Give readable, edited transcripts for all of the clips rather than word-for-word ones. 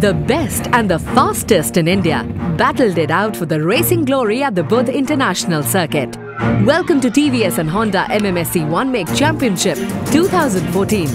The best and the fastest in India battled it out for the racing glory at the Buddh International Circuit. Welcome to TVS and Honda MMSC One Make Championship 2014.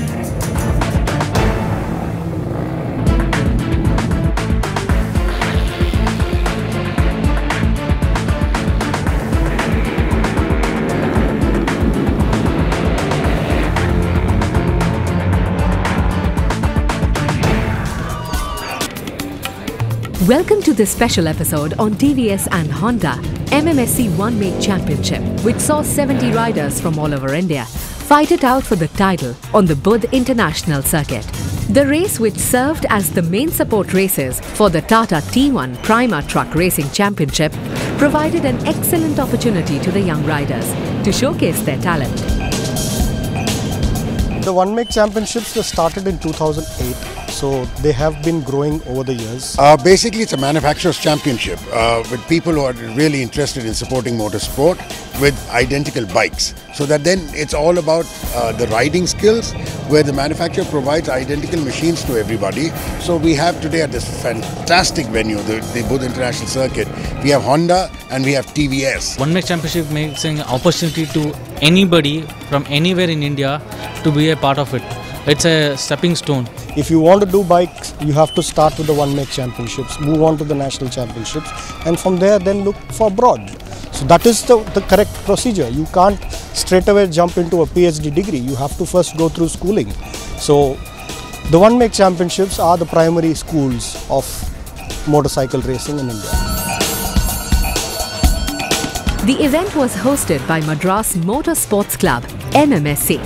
Welcome to this special episode on TVS and Honda MMSC One Make Championship, which saw 70 riders from all over India fight it out for the title on the Buddh International Circuit. The race, which served as the main support races for the Tata T1 Prima Truck Racing Championship, provided an excellent opportunity to the young riders to showcase their talent. The One Make Championships were started in 2008. So they have been growing over the years. Basically, it's a manufacturer's championship with people who are really interested in supporting motorsport with identical bikes. So that then it's all about the riding skills, where the manufacturer provides identical machines to everybody. So we have today at this fantastic venue, the Buddh International Circuit, we have Honda and we have TVS. One Make Championship makes an opportunity to anybody from anywhere in India to be a part of it. It's a stepping stone. If you want to do bikes, you have to start with the One Make Championships, move on to the National Championships, and from there then look for abroad. So that is the correct procedure. You can't straight away jump into a PhD degree. You have to first go through schooling. So the One Make Championships are the primary schools of motorcycle racing in India. The event was hosted by Madras Motorsports Club, MMSC,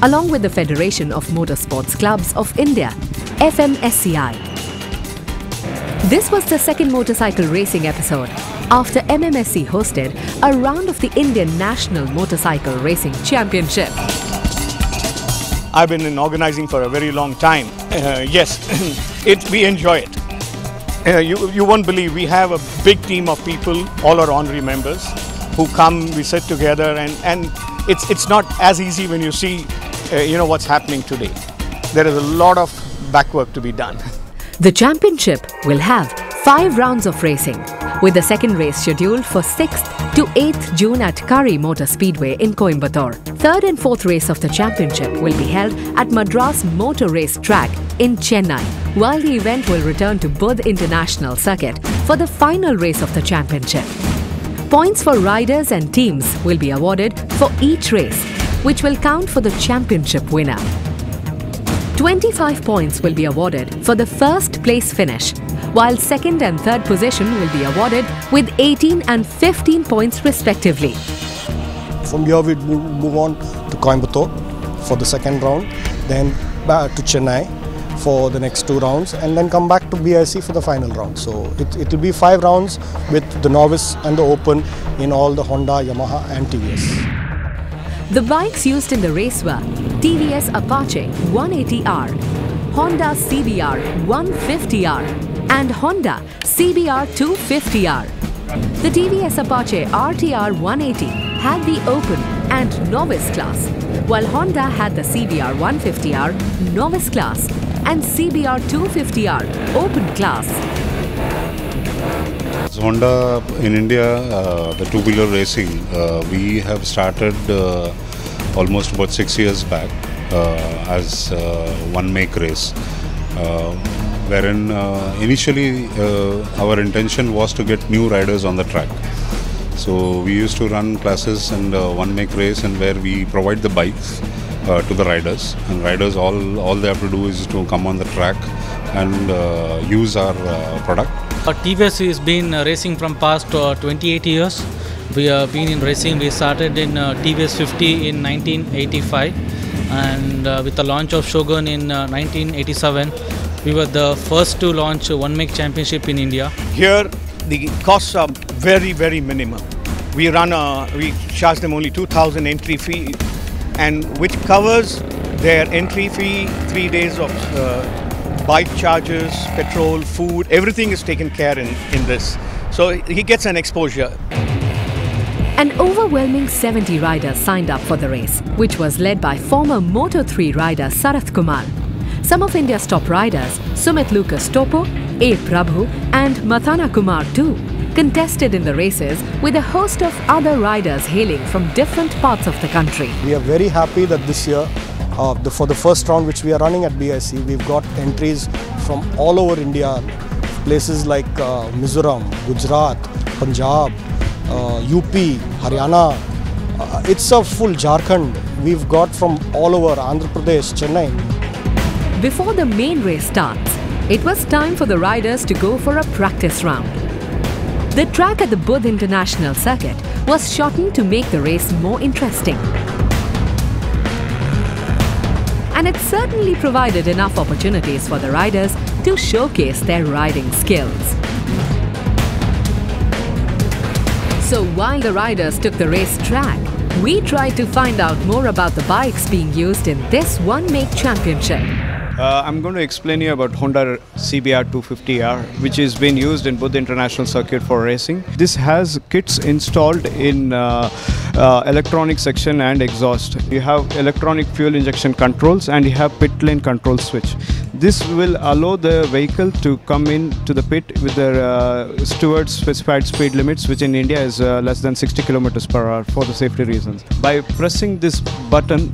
along with the Federation of Motorsports Clubs of India, FMSCI. This was the second motorcycle racing episode after MMSC hosted a round of the Indian National Motorcycle Racing Championship. I've been in organizing for a very long time. Yes, we enjoy it. You won't believe, we have a big team of people, all our honorary members, who come, we sit together, and it's not as easy when you see what's happening today. There is a lot of back work to be done. The championship will have 5 rounds of racing, with the second race scheduled for 6th to 8th June at Curry Motor Speedway in Coimbatore. Third and fourth race of the championship will be held at Madras Motor Race Track in Chennai, while the event will return to Buddh International Circuit for the final race of the championship. Points for riders and teams will be awarded for each race, which will count for the championship winner. 25 points will be awarded for the first place finish, while second and third position will be awarded with 18 and 15 points respectively. From here we move on to Coimbatore for the second round, then back to Chennai for the next 2 rounds, and then come back to BIC for the final round. So it will be 5 rounds with the novice and the open in all the Honda, Yamaha and TVS. The bikes used in the race were TVS Apache 180R, Honda CBR 150R and Honda CBR 250R. The TVS Apache RTR 180 had the open and novice class, while Honda had the CBR 150R novice class and CBR 250R open class. Honda in India, the two-wheeler racing, we have started almost about 6 years back as One Make race, wherein initially our intention was to get new riders on the track. So we used to run classes and One Make race, and where we provide the bikes to the riders, and riders all they have to do is to come on the track and use our product. TVS has been racing from past 28 years. We have been in racing. We started in TVS 50 in 1985, and with the launch of Shogun in 1987, we were the first to launch One Make Championship in India. Here, the costs are very, very minimum. We charge them only 2,000 entry fee, and which covers their entry fee, 3 days of bike charges, petrol, food, everything is taken care in this. So he gets an exposure. An overwhelming 70 riders signed up for the race, which was led by former Moto3 rider Sarath Kumar. some of India's top riders, Sumit Lucas Topo, A. Prabhu and Mathana Kumar too, contested in the races with a host of other riders hailing from different parts of the country. We are very happy that this year, for the first round which we are running at BIC, we've got entries from all over India, places like Mizoram, Gujarat, Punjab, UP, Haryana. It's a full Jharkhand. We've got from all over Andhra Pradesh, Chennai. Before the main race starts, it was time for the riders to go for a practice round. The track at the Budh International Circuit was shortened to make the race more interesting. And it certainly provided enough opportunities for the riders to showcase their riding skills. So while the riders took the race track, we tried to find out more about the bikes being used in this one-make championship. I'm going to explain you about Honda CBR 250R, which is being used in Budh International Circuit for racing. This has kits installed in electronic section and exhaust. You have electronic fuel injection controls and you have pit lane control switch. This will allow the vehicle to come in to the pit with the steward's specified speed limits, which in India is less than 60 kilometers per hour for the safety reasons. By pressing this button,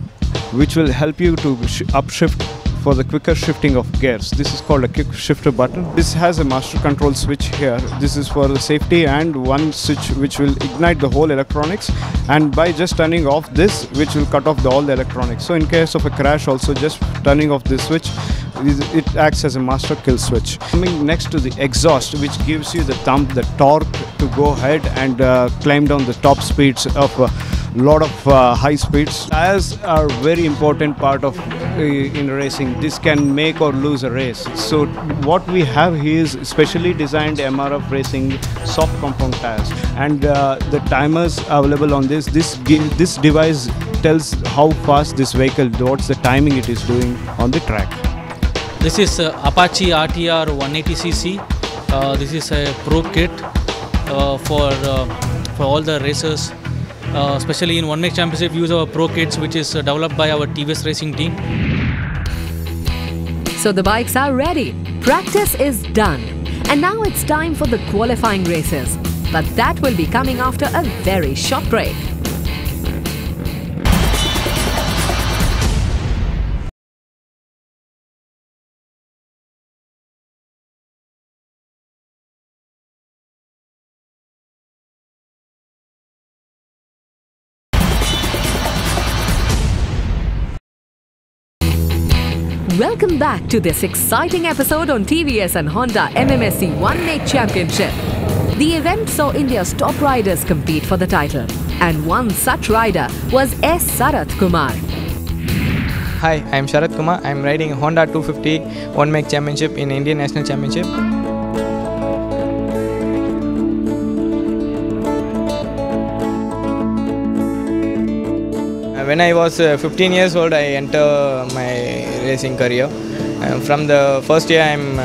which will help you to upshift for the quicker shifting of gears. This is called a quick shifter button. This has a master control switch here. This is for the safety and one switch which will ignite the whole electronics, and by just turning off this, which will cut off all the electronics. So in case of a crash also, just turning off this switch, it acts as a master kill switch. Coming next to the exhaust, which gives you the thump, the torque to go ahead and climb down the top speeds of lot of high speeds. Tires are very important part of in racing. This can make or lose a race. So what we have here is specially designed MRF racing soft compound tires, and the timers available on this device tells how fast this vehicle, what's the timing it is doing on the track. This is Apache RTR 180cc. This is a pro kit for all the racers. Especially in One Make Championship, use our pro kits, which is developed by our TVS racing team. So the bikes are ready, practice is done, and now it's time for the qualifying races. But that will be coming after a very short break. Welcome back to this exciting episode on TVS and Honda MMSC One Make Championship. The event saw India's top riders compete for the title, and one such rider was S. Sarath Kumar. Hi, I am Sharath Kumar. I am riding Honda 250 One Make Championship in Indian National Championship. When I was 15 years old, I entered my racing career. From the first year, I am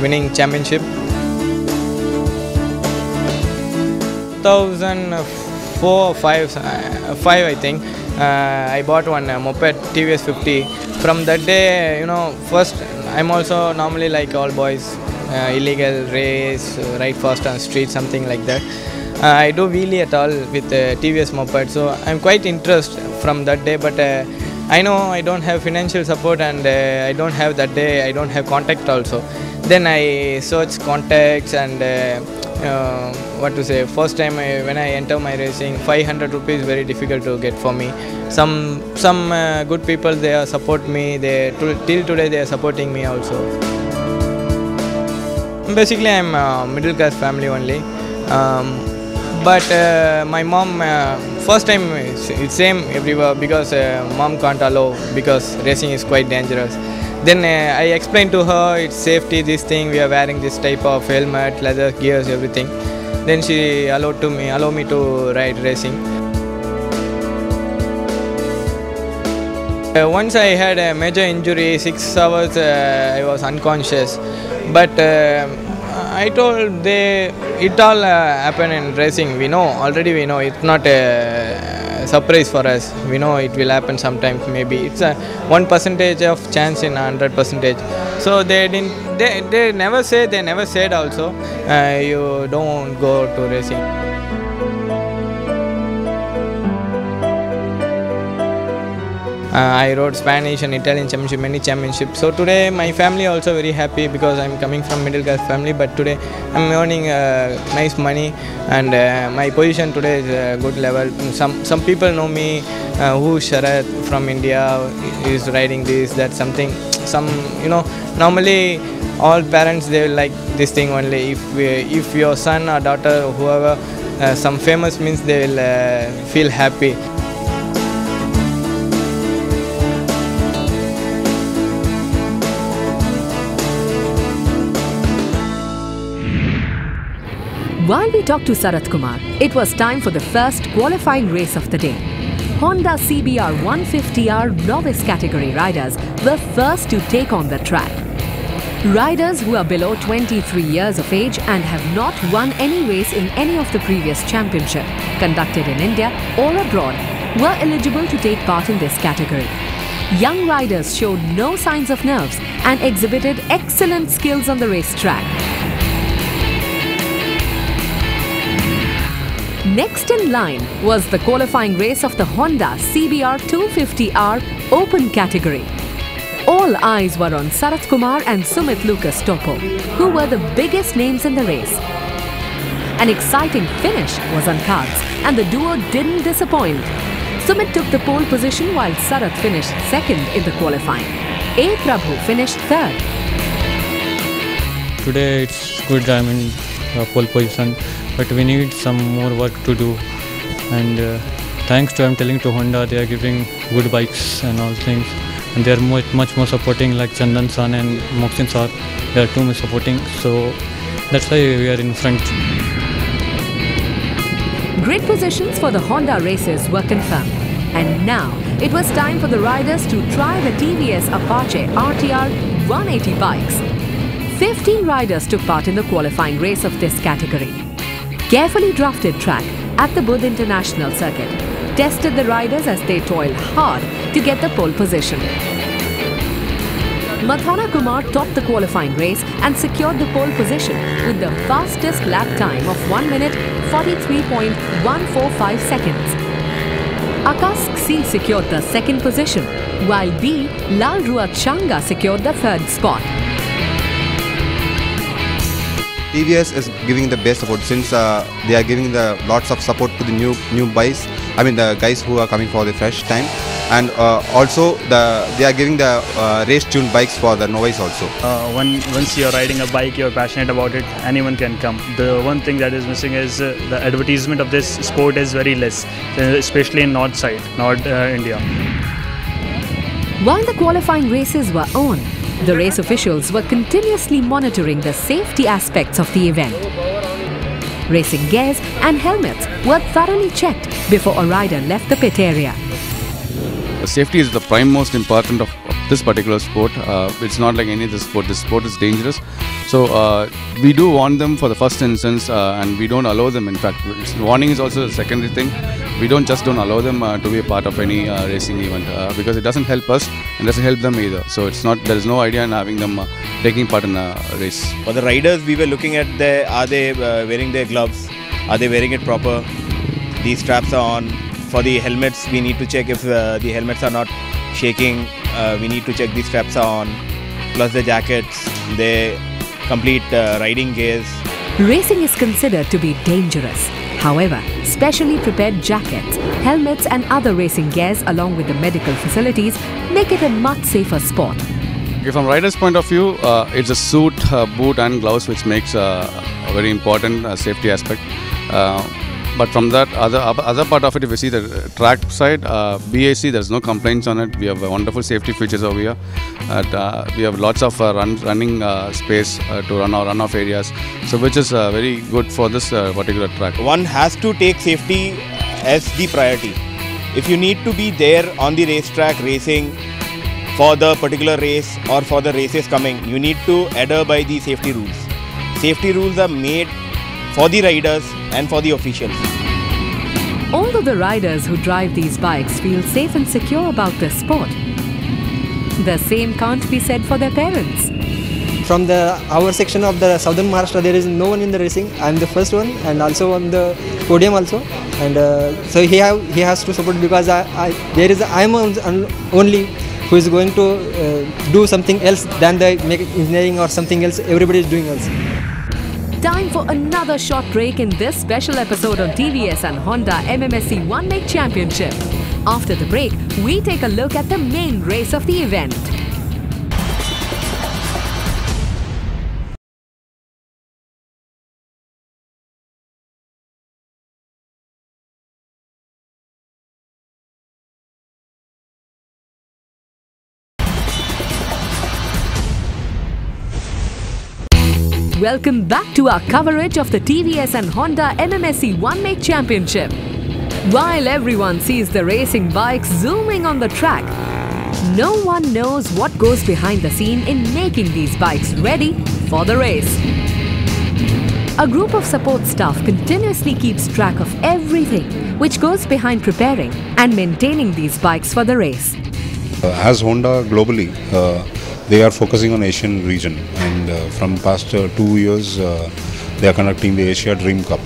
winning championship. 2004 or 5 I think, I bought one moped TVS 50. From that day, first I'm also normally like all boys, illegal race, ride fast on street, something like that. I do wheelie at all with TVS moped, so I'm quite interested from that day. But I know I don't have financial support, and I don't have contact also. Then I search contacts and first time when I enter my racing, 500 rupees very difficult to get for me. Some good people, they support me. Till today they are supporting me also. Basically I'm a middle class family only. But my mom, first time it's same everywhere, because mom can't allow, because racing is quite dangerous. Then I explained to her it's safety, this thing, we are wearing this type of helmet, leather gears, everything. Then she allow me to ride racing. Once I had a major injury, 6 hours I was unconscious. But I told it all happened in racing. We know, it's not surprise for us. We know it will happen sometimes. Maybe it's a 1% of chance in 100%. So they didn't. They never say. They never said also. You don't go to racing. I rode Spanish and Italian championship, many championships. So today my family also very happy because I'm coming from middle class family. But today I'm earning nice money, and my position today is a good level. Some people know me, who Sharat from India is riding this, that something. Normally all parents they will like this thing only. If your son or daughter, whoever, some famous means they will feel happy. While we talked to Sarath Kumar, it was time for the first qualifying race of the day. Honda CBR 150R novice category riders were first to take on the track. Riders who are below 23 years of age and have not won any race in any of the previous championship conducted in India or abroad were eligible to take part in this category. Young riders showed no signs of nerves and exhibited excellent skills on the racetrack. Next in line was the qualifying race of the Honda CBR 250R Open category. All eyes were on Sarath Kumar and Sumit Lucas Topo, who were the biggest names in the race. An exciting finish was on cards, and the duo didn't disappoint. Sumit took the pole position while Sarath finished second in the qualifying. A. Prabhu finished third. Today it's good, I'm in pole position, but we need some more work to do. And thanks to, I'm telling to Honda, they are giving good bikes and all things. And they are much more supporting, like Chandan San and Moksin Sir. They are too much supporting, so that's why we are in front. Great positions for the Honda races were confirmed. And now, it was time for the riders to try the TVS Apache RTR 180 bikes. 15 riders took part in the qualifying race of this category. Carefully drafted track at the Budh International Circuit tested the riders as they toiled hard to get the pole position. Mathana Kumar topped the qualifying race and secured the pole position with the fastest lap time of 1 minute 43.145 seconds. Akash C secured the second position, while B. Lal Rua Changa secured the third spot. TVS is giving the best support since they are giving the lots of support to the new guys. I mean the guys who are coming for the fresh time, and also they are giving the race tuned bikes for the novice also. Once you're riding a bike, you're passionate about it, anyone can come. The one thing that is missing is the advertisement of this sport is very less, especially in North India. While the qualifying races were on, the race officials were continuously monitoring the safety aspects of the event. Racing gears and helmets were thoroughly checked before a rider left the pit area. Safety is the prime most important of this particular sport. It's not like any other sport. This sport is dangerous. So we do warn them for the first instance, and we don't allow them. In fact, warning is also a secondary thing. We don't allow them to be a part of any racing event because it doesn't help us and doesn't help them either. So there is no idea in having them taking part in a race. For the riders, we were looking at are they wearing their gloves? Are they wearing it proper? These straps are on. For the helmets, we need to check if the helmets are not shaking. We need to check these straps are on. Plus the jackets, the complete riding gears. Racing is considered to be dangerous. However, specially prepared jackets, helmets and other racing gears along with the medical facilities make it a much safer sport. Okay, from rider's point of view, it's a suit, boot and gloves which makes a very important safety aspect. But from that other part of it, if you see the track side, BAC, there's no complaints on it. We have wonderful safety features over here. We have lots of running space to run our runoff areas, so which is very good for this particular track. One has to take safety as the priority. If you need to be there on the racetrack racing for the particular race or for the races coming, you need to adhere by the safety rules. Safety rules are made for the riders and for the officials. Although the riders who drive these bikes feel safe and secure about this sport, the same can't be said for their parents. From our section of the southern Maharashtra, there is no one in the racing. I am the first one, and also on the podium also. And so he has to support, because I am only who is going to do something else than the engineering or something else everybody is doing else. Time for another short break in this special episode on TVS and Honda MMSC One Make Championship. After the break, we take a look at the main race of the event. Welcome back to our coverage of the TVS and Honda MMSC One Make Championship. While everyone sees the racing bikes zooming on the track, no one knows what goes behind the scene in making these bikes ready for the race. A group of support staff continuously keeps track of everything which goes behind preparing and maintaining these bikes for the race. As Honda globally, they are focusing on Asian region, and from past 2 years they are conducting the Asia Dream Cup,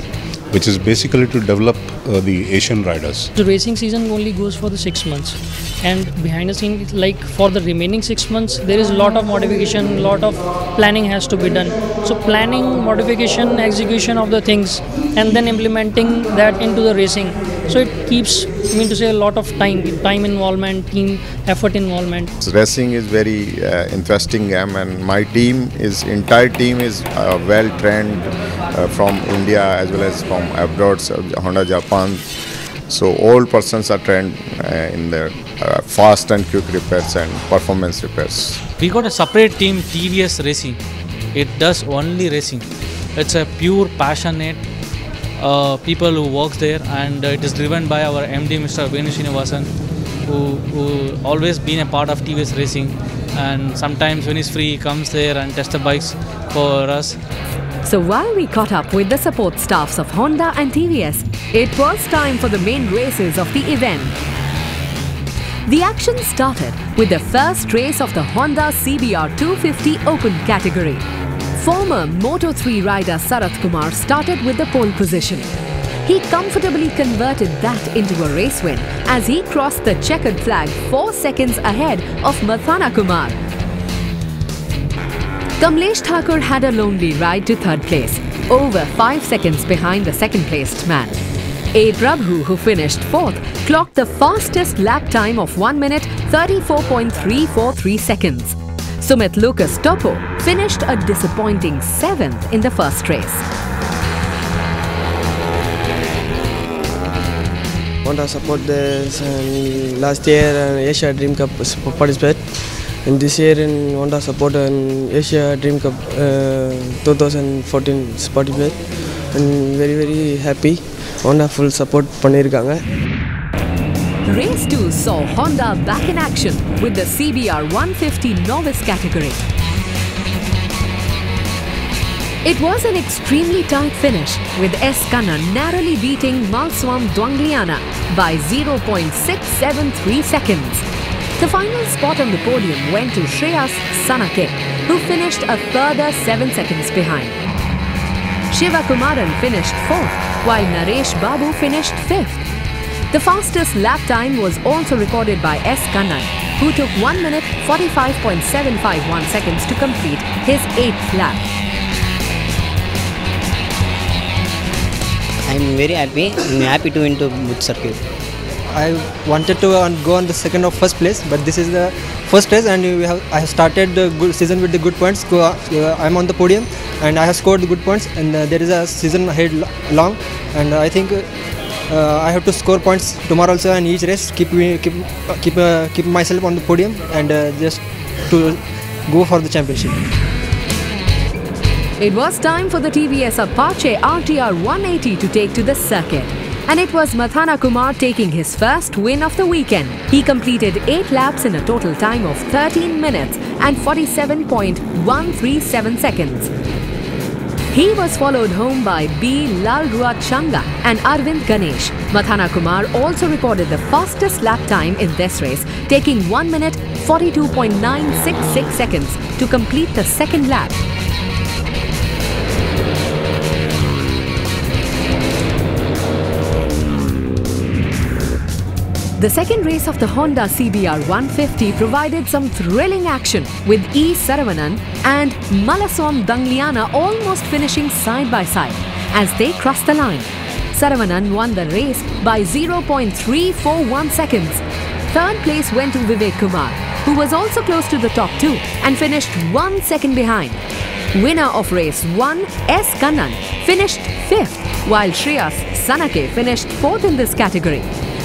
which is basically to develop the Asian riders. The racing season only goes for the 6 months, and behind the scenes, like for the remaining 6 months, there is a lot of modification, lot of planning has to be done. So planning, modification, execution of the things, and then implementing that into the racing. So it keeps, a lot of time involvement, team effort involvement. Racing is very interesting game, and my entire team is well trained from India as well as from abroad, so Honda Japan. So all persons are trained in the fast and quick repairs and performance repairs. We got a separate team, TVS Racing. It does only racing. It's a pure passionate people who works there, and it is driven by our MD Mr. Venu Srinivasan, who always been a part of TVS Racing, and sometimes when he's free he comes there and tests the bikes for us. So while we caught up with the support staffs of Honda and TVS, it was time for the main races of the event. The action started with the first race of the Honda CBR 250 Open category. Former Moto3 rider Sarath Kumar started with the pole position. He comfortably converted that into a race win as he crossed the checkered flag 4 seconds ahead of Mathana Kumar. Kamlesh Thakur had a lonely ride to third place, over 5 seconds behind the second placed man. A. Prabhu, who finished fourth, clocked the fastest lap time of 1 minute 34.343 seconds. Sumit Lucas Topo finished a disappointing 7th in the first race. Honda support this last year Asia Dream Cup participate, and this year in Honda support and Asia Dream Cup 2014 participate, and very happy. Honda full support பண்ணிருக்காங்க. Race 2 saw Honda back in action with the CBR 150 Novice category. It was an extremely tight finish, with S. Kannan narrowly beating Malswam Dwangliana by 0.673 seconds. The final spot on the podium went to Shreyas Sanake, who finished a further 7 seconds behind. Shiva Kumaran finished 4th, while Naresh Babu finished 5th. The fastest lap time was also recorded by S. Kannan, who took 1 minute 45.751 seconds to complete his 8th lap. I am very happy. I am happy to win to Bhuj circuit. I wanted to go on the second or first place, but this is the first race, and I have started the good season with the good points. I am on the podium, and I have scored the good points, and there is a season ahead long, and I think I have to score points tomorrow also, and each race keep myself on the podium, and just to go for the championship. It was time for the TVS Apache RTR 180 to take to the circuit. And it was Mathana Kumar taking his first win of the weekend. He completed 8 laps in a total time of 13 minutes and 47.137 seconds. He was followed home by B. Lalruat Changa and Arvind Ganesh. Mathana Kumar also recorded the fastest lap time in this race, taking 1 minute 42.966 seconds to complete the second lap. The second race of the Honda CBR 150 provided some thrilling action, with E. Saravanan and Malaswam Dangliana almost finishing side by side as they crossed the line. Saravanan won the race by 0.341 seconds. Third place went to Vivek Kumar, who was also close to the top two and finished 1 second behind. Winner of race 1, S. Kannan, finished 5th, while Shreyas Sanake finished 4th in this category.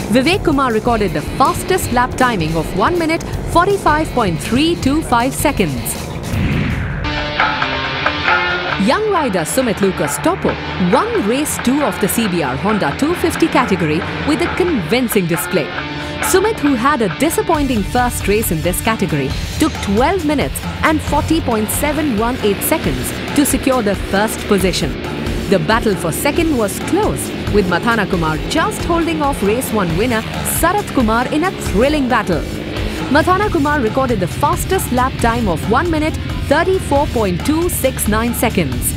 Vivek Kumar recorded the fastest lap timing of 1 minute 45.325 seconds. Young rider Sumit Lucas Topo won race 2 of the CBR Honda 250 category with a convincing display. Sumit, who had a disappointing first race in this category, took 12 minutes and 40.718 seconds to secure the first position. The battle for second was close, with Mathana Kumar just holding off race 1 winner Sarat Kumar in a thrilling battle. Mathana Kumar recorded the fastest lap time of 1 minute 34.269 seconds.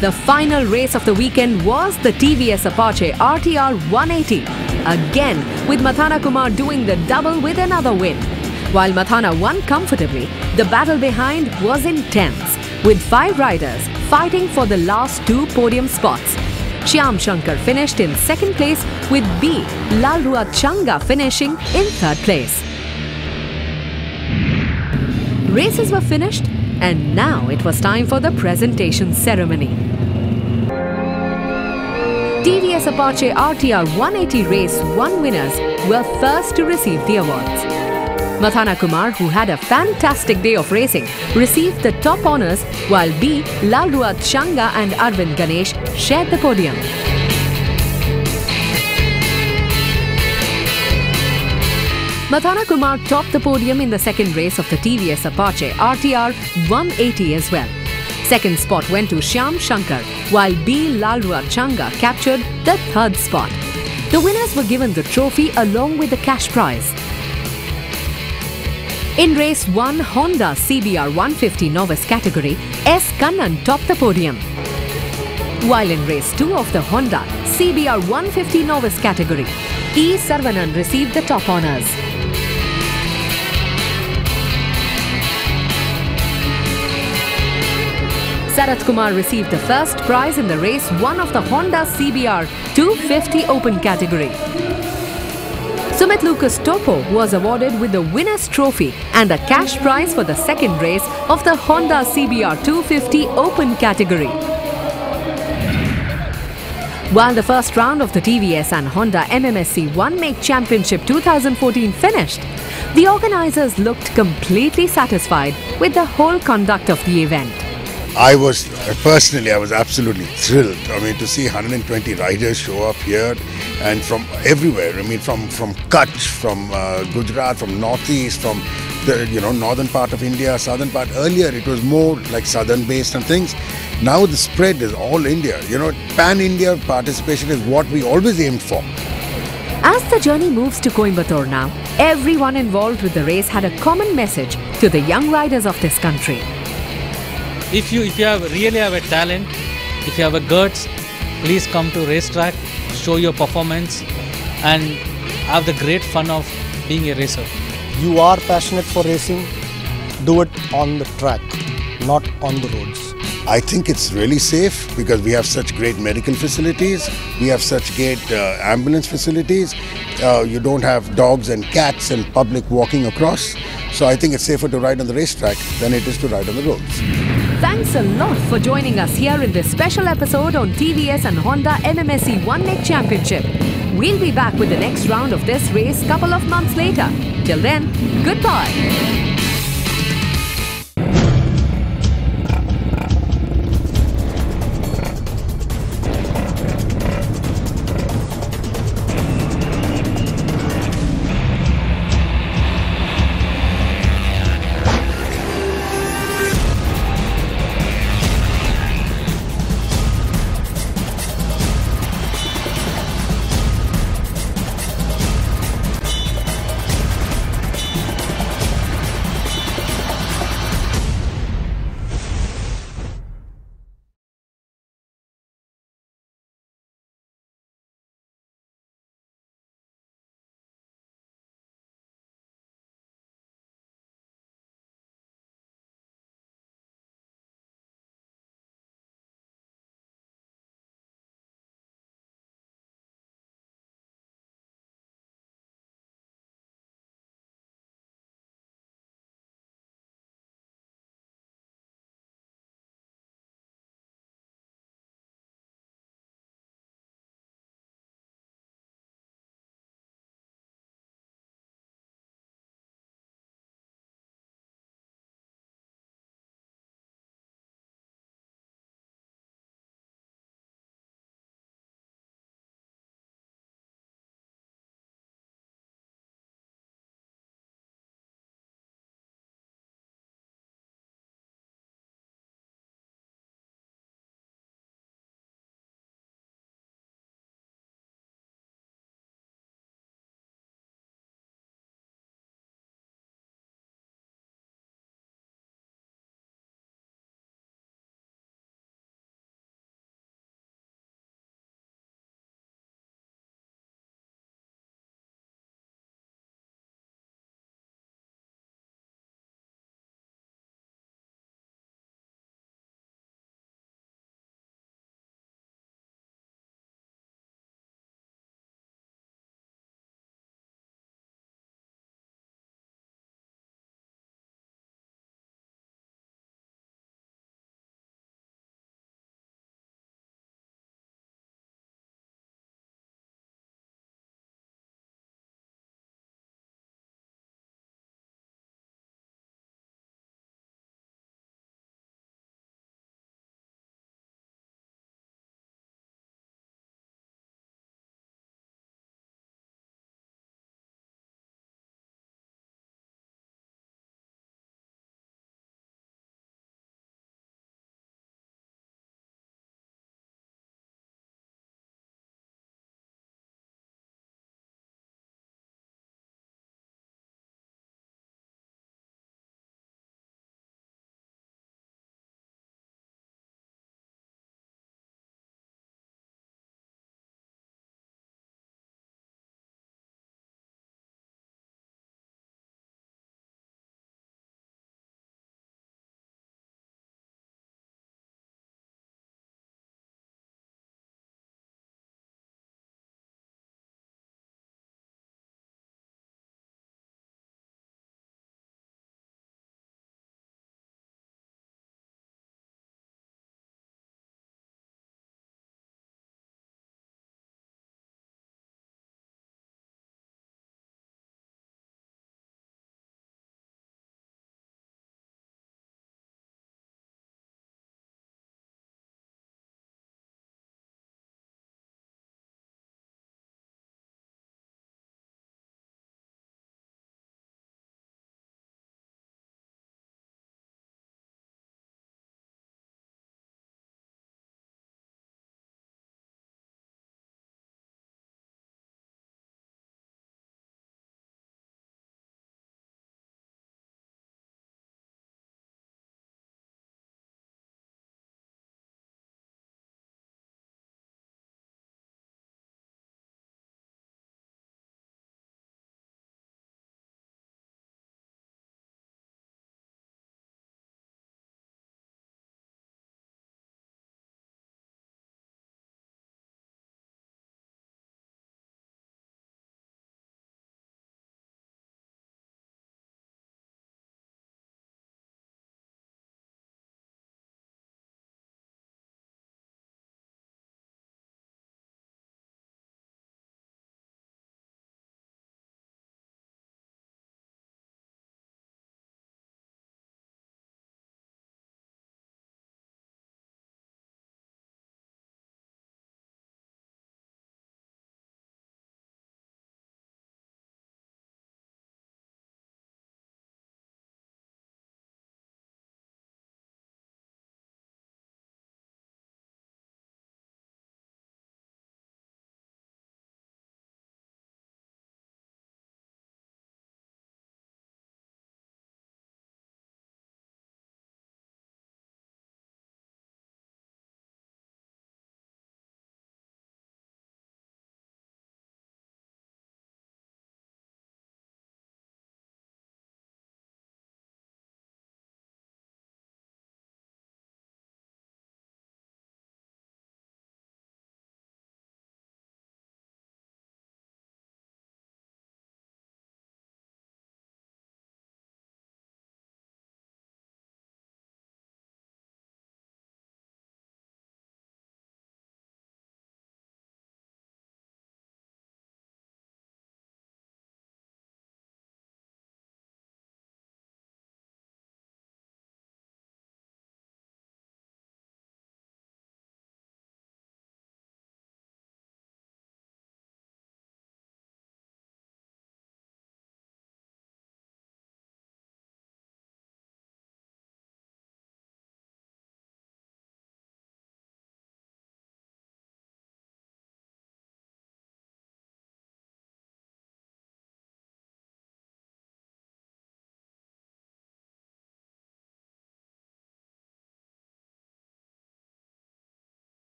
The final race of the weekend was the TVS Apache RTR 180. Again, with Mathana Kumar doing the double with another win. While Mathana won comfortably, the battle behind was intense, with 5 riders fighting for the last 2 podium spots. Shyam Shankar finished in 2nd place, with B. Lalruat Changa finishing in 3rd place. Races were finished, and now it was time for the presentation ceremony. TVS Apache RTR 180 Race 1 winners were first to receive the awards. Mathana Kumar, who had a fantastic day of racing, received the top honours, while B. Lalruat Changa and Arvind Ganesh shared the podium. Mathana Kumar topped the podium in the second race of the TVS Apache RTR 180 as well. Second spot went to Shyam Shankar, while B. Lalruat Changa captured the 3rd spot. The winners were given the trophy along with the cash prize. In race 1 Honda CBR 150 novice category, S. Kannan topped the podium. While in race 2 of the Honda CBR 150 novice category, E. Saravanan received the top honours. Sarat Kumar received the first prize in the race 1 of the Honda CBR 250 Open category. Sumit Lucas Topo was awarded with the winner's trophy and a cash prize for the second race of the Honda CBR 250 Open category. While the first round of the TVS and Honda MMSC One Make Championship 2014 finished, the organisers looked completely satisfied with the whole conduct of the event. I was absolutely thrilled. I mean, to see 120 riders show up here and from everywhere. I mean, from Kutch, from Gujarat, from Northeast, from the northern part of India, southern part. Earlier, it was more like southern based and things. Now the spread is all India. Pan-India participation is what we always aimed for. As the journey moves to Coimbatore now, everyone involved with the race had a common message to the young riders of this country. If you really have a talent, if you have a guts, please come to racetrack, show your performance and have the great fun of being a racer. You are passionate for racing, do it on the track, not on the roads. I think it's really safe because we have such great medical facilities, we have such great ambulance facilities, you don't have dogs and cats and public walking across. So I think it's safer to ride on the racetrack than it is to ride on the roads. Thanks a lot for joining us here in this special episode on TVS and Honda MMSC One Make Championship. We'll be back with the next round of this race couple of months later. Till then, goodbye.